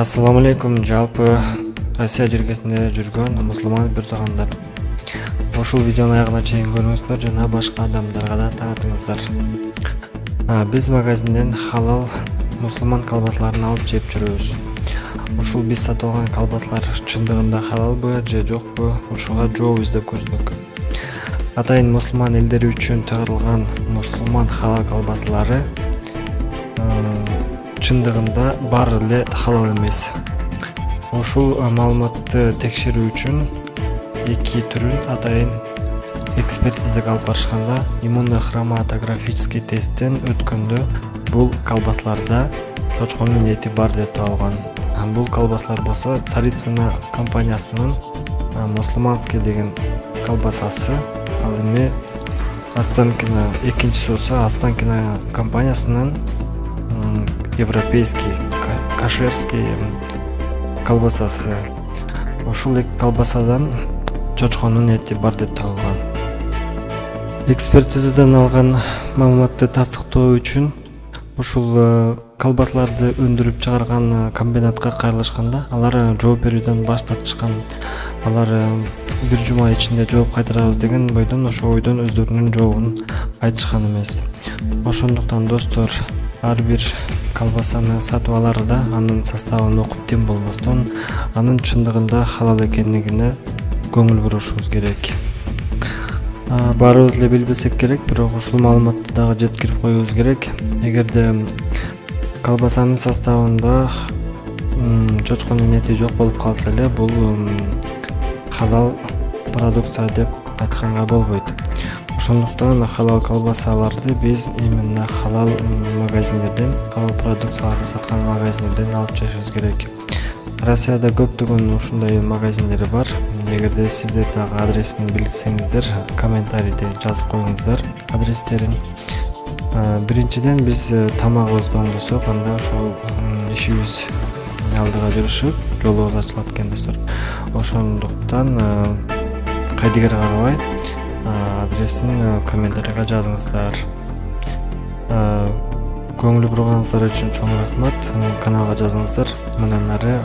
Ассаламу алейкум, жалпы Россия жергесинде жүргөн мусулман бир туугандар. Ушул видеону аягына чейин көрүңүздөр жана башка адамдарга да таратыңыздар. Биз магазинден халал мусулман колбасаларын алып жеп жүрөбүз. Ушул биз сатып алган колбасалар чындыгында халалбы же жокпу, ушуга жооп издеп көрдүк. Атайын мусулман элдери үчүн чыгарылган мусулман халал колбасалары чындыгында баары эле халал эмес. Ушул маалыматты текшерүү үчүн эки түрүн атайын экспертизага алып барышканда иммунохроматографический тесттен өткөндө бул колбасаларда чочконун эти бар деп табылган. Бул колбасалар болсо Царицына компаниясынын мусулманский деген колбасасы, ал эми Останкино экинчиси болсо Останкино компаниясынын европейский кошерский колбасасы. Ушул эки колбасадан чочконун эти бар деп табылган. Экспертизадан алган маалыматты тастыктоо үчүн ушул колбасаларды өндүрүп чыгарган комбинатка кайрылышканда алар жооп берүүдөн баш тартышкан. Алар бир жума ичинде жооп кайтарабыз деген бойдон ошол ойдон өздөрүнүн жообун айтышкан эмес. Ошондуктан достор, ар бир колбасаны сатып аларда анын составын окуп тем болбостон анын чындыгында халал экендигине көңүл бурушубуз керек. Баарыбыз эле билбесек керек, бирок ушул маалыматты дагы жеткирип коюубуз керек. Эгерде колбасанын составында чочконун эти жок болуп калса эле бул халал продукция деп айтканга болбойт. Ошондуктан халал колбасаларды биз именно халал магазиндерден, халал продукцияларды саткан магазиндерден алып жашыбыз керек. Россияда көптөгөн ушундай магазиндер бар. Эгерде сиздер дагы адресин билсеңиздер, комментарийде жазып коюңуздар адрестерин. Биринчиден биз тамагыбызды оңдосок, анда ошол ишибиз алдыга жүрүшүп, жолубуз ачылат экен достор. Ошондуктан кайдыгер карабай адресин комментарийга жазыңыздар. Көңүл бурганыңыздар үчүн чоң рахмат. Каналга жазыңыздар. Мындан ары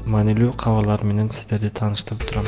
маанилүү кабарлар менен сиздерди тааныштырып турам.